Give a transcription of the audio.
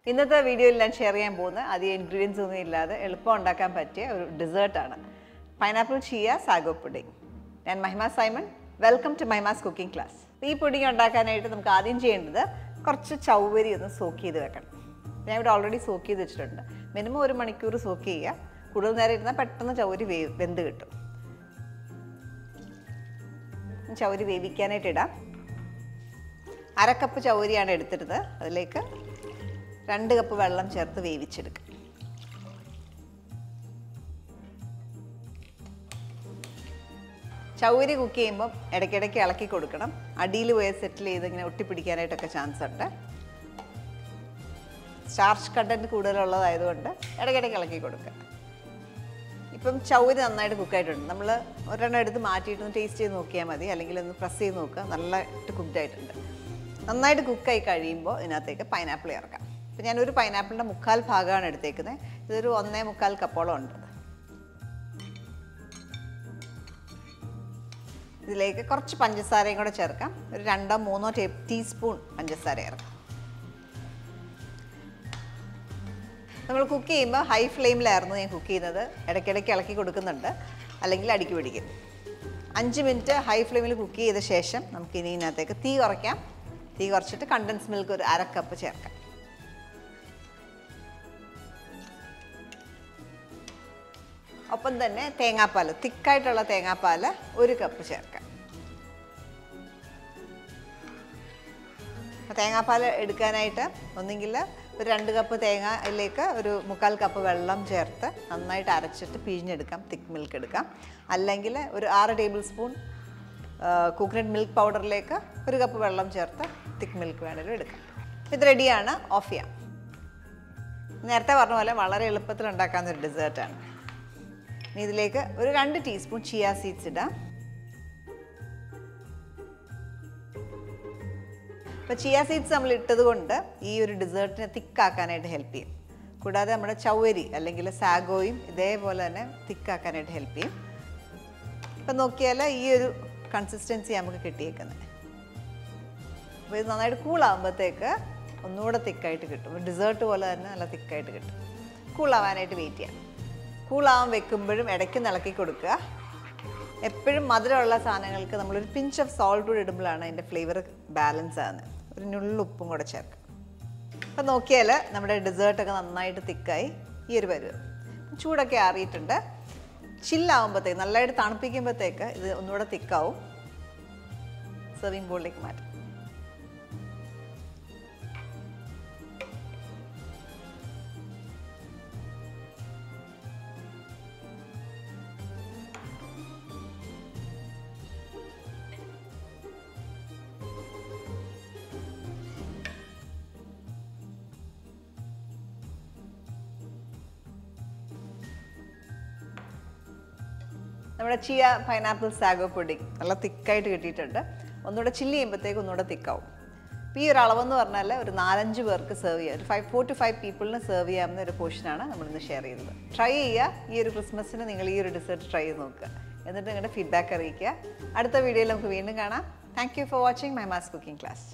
ഇന്നത്തെ വീഡിയോയിൽ ഞാൻ ഷെയർ ചെയ്യാൻ പോകുന്ന അധികം ഇൻഗ്രീഡിയൻസ് ഒന്നും ഇല്ലാതെ എളുപ്പം ഉണ്ടാക്കാൻ പറ്റിയ ഒരു ഡെസേർട്ടാണ് പൈനാപ്പിൾ ചിയ സാഗോ പുഡിംഗ്. ഞാൻ Mahima Simon. Welcome to Mahima's cooking class. ഈ പുഡിംഗ് ഉണ്ടാക്കാനായിട്ട് നമുക്ക് ആദ്യം ചെയ്യേണ്ടത് കുറച്ച് ചൗവരി ഒന്ന് സോക്ക് ചെയ്ത് വെക്കണം. ഞാൻ ഇവിടെ ഓൾറെഡി സോക്ക് ചെയ്ത് വെച്ചിട്ടുണ്ട്. മിനിമം 1 മണിക്കൂർ സോക്ക് ചെയ്യുക. കൂടുതൽ നേരം ഇരുന്നാൽ പെട്ടെന്ന് ചൗവരി വെന്ത് കിട്ടും. ചൗവരി വേവിക്കാനായിട്ട് ഇടാം. 1/2 കപ്പ് ചൗവരിയാണ് എടുത്തിരുന്നത്. അതിലേക്ക് 2 കപ്പ് വെള്ളം ചേർത്ത് വേവിച്ചെടുക്കുക. ചൗവരി കുക്ക് ചെയ്യുമ്പം ഇടയ്ക്കിടയ്ക്ക് ഇളക്കി കൊടുക്കണം. അടിയിൽ പോയി സെറ്റിൽ ചെയ്ത് ഇങ്ങനെ ഒട്ടിപ്പിടിക്കാനായിട്ടൊക്കെ ചാൻസ് ഉണ്ട്. സ്റ്റാർച്ച് കണ്ടൻറ്റ് കൂടുതലുള്ളതായതുകൊണ്ട് ഇടയ്ക്കിടയ്ക്ക് ഇളക്കി കൊടുക്കുക. ഇപ്പം ചൗവരി നന്നായിട്ട് കുക്കായിട്ടുണ്ട്. നമ്മൾ ഒരെണ്ണം എടുത്ത് മാറ്റിയിട്ട് ടേസ്റ്റ് ചെയ്ത് നോക്കിയാൽ മതി, അല്ലെങ്കിൽ ഒന്ന് പ്രസ് ചെയ്ത് നോക്കുക. നല്ലതായിട്ട് കുക്ക്ഡ് ആയിട്ടുണ്ട്. നന്നായിട്ട് കുക്കായി കഴിയുമ്പോൾ ഇതിനകത്തേക്ക് പൈനാപ്പിൾ ചേർക്കാം. ഇപ്പം ഞാനൊരു പൈനാപ്പിളിൻ്റെ 1/4 ഭാഗമാണ് എടുത്തേക്കുന്നത്. ഇതൊരു 1.25 കപ്പോളം ഉണ്ട്. ഇതിലേക്ക് കുറച്ച് പഞ്ചസാരയും കൂടെ ചേർക്കാം. ഒരു 2-3 ടീസ്പൂൺ പഞ്ചസാര ചേർക്കാം. നമ്മൾ കുക്ക് ചെയ്യുമ്പോൾ ഹൈ ഫ്ലെയിമിലായിരുന്നു ഞാൻ കുക്ക് ചെയ്യുന്നത്. ഇടയ്ക്കിടയ്ക്ക് ഇളക്കി കൊടുക്കുന്നുണ്ട്, അല്ലെങ്കിൽ അടിക്ക് പിടിക്കും. 5 മിനിറ്റ് ഹൈ ഫ്ലെയിമിൽ കുക്ക് ചെയ്ത ശേഷം നമുക്ക് ഇനി ഇതിനകത്തേക്ക് തീ കുറയ്ക്കാം. തീ കുറച്ചിട്ട് കണ്ടൻസ് മിൽക്ക് ഒരു 1/2 കപ്പ് ചേർക്കാം. ഒപ്പം തന്നെ തേങ്ങാപ്പാൽ, തിക്കായിട്ടുള്ള തേങ്ങാപ്പാൽ 1 കപ്പ് ചേർക്കാം. തേങ്ങാപ്പാൽ എടുക്കാനായിട്ട് ഒന്നെങ്കിൽ ഒരു 2 കപ്പ് തേങ്ങ, അതിലേക്ക് ഒരു 1/4 കപ്പ് വെള്ളം ചേർത്ത് നന്നായിട്ട് അരച്ചിട്ട് പിഴിഞ്ഞെടുക്കാം. തിക്ക് മിൽക്ക് എടുക്കാം. അല്ലെങ്കിൽ ഒരു 6 ടേബിൾ സ്പൂൺ കോക്കനട്ട് മിൽക്ക് പൗഡറിലേക്ക് 1 കപ്പ് വെള്ളം ചേർത്ത് തിക്ക് മിൽക്ക് വേണമെങ്കിലും എടുക്കാം. ഇത് റെഡിയാണ്. ഓഫ് ചെയ്യാം. നേരത്തെ പറഞ്ഞ പോലെ വളരെ എളുപ്പത്തിൽ ഉണ്ടാക്കാവുന്ന ഒരു ഡെസേർട്ടാണ്. ഇനി ഇതിലേക്ക് ഒരു 2 ടീസ്പൂൺ ചിയ സീഡ്സ് ഇടാം. അപ്പോൾ ചിയ സീഡ്സ് നമ്മൾ ഇട്ടത് കൊണ്ട് ഈ ഒരു ഡെസേർട്ടിനെ തിക്കാക്കാനായിട്ട് ഹെൽപ്പ് ചെയ്യും. കൂടാതെ നമ്മുടെ ചൗവരി അല്ലെങ്കിൽ സാഗോയും ഇതേപോലെ തന്നെ തിക്കാക്കാനായിട്ട് ഹെൽപ്പ് ചെയ്യും. ഇപ്പം നോക്കിയാൽ ഈ ഒരു കൺസിസ്റ്റൻസി നമുക്ക് കിട്ടിയേക്കുന്നത്. അപ്പോൾ ഇത് നന്നായിട്ട് കൂളാകുമ്പോഴത്തേക്ക് ഒന്നുകൂടെ തിക്കായിട്ട് കിട്ടും. ഡെസേർട്ട് പോലെ തന്നെ നല്ല തിക്കായിട്ട് കിട്ടും. കൂളാവാനായിട്ട് വെയിറ്റ് ചെയ്യാം. കൂളാവാൻ വെക്കുമ്പോഴും ഇടയ്ക്ക് ഇളക്കി കൊടുക്കുക. എപ്പോഴും മധുരമുള്ള സാധനങ്ങൾക്ക് നമ്മളൊരു പിഞ്ച് ഓഫ് സോൾട്ട് കൂടി ഇടുമ്പോഴാണ് അതിൻ്റെ ഫ്ലേവർ ബാലൻസ് ആകുന്നത്. ഒരു നുള്ളുപ്പും കൂടെ ചേർക്കുക. അപ്പം നോക്കിയാൽ നമ്മുടെ ഡെസേർട്ടൊക്കെ നന്നായിട്ട് തിക്കായി ഈ ഒരു പരുവം. ചൂടൊക്കെ ആറിയിട്ടുണ്ട്. ചില്ലാവുമ്പോഴത്തേക്ക്, നല്ലതായിട്ട് തണുപ്പിക്കുമ്പോഴത്തേക്ക് ഇത് ഒന്നുകൂടെ തിക്കാവും. സെർവിങ് ബോളിലേക്ക് മാറ്റാം. നമ്മുടെ ചിയ പൈനാപ്പിൾ സാഗോ പുഡിംഗ് നല്ല തിക്കായിട്ട് കിട്ടിയിട്ടുണ്ട്. ഒന്നുകൂടെ ചില്ലി ചെയ്യുമ്പോഴത്തേക്ക് ഒന്നുകൂടെ തിക്കാവും. അപ്പോൾ ഈ ഒരു അളവെന്ന് പറഞ്ഞാൽ ഒരു 4-5 പേർക്ക് സെർവ് ചെയ്യാം. ഒരു 4 to 5 പീപ്പിളിന് സെർവ് ചെയ്യാവുന്ന ഒരു പോർഷനാണ് നമ്മളിന്ന് ഷെയർ ചെയ്തത്. ട്രൈ ചെയ്യുക. ഈ ഒരു ക്രിസ്മസിന് നിങ്ങൾ ഈ ഒരു ഡെസേർട്ട് ട്രൈ ചെയ്ത് നോക്കുക. എന്നിട്ട് നിങ്ങളുടെ ഫീഡ്ബാക്ക് അറിയിക്കുക. അടുത്ത വീഡിയോയിൽ നമുക്ക് വീണ്ടും കാണാം. Thank you for watching Mahima's cooking class.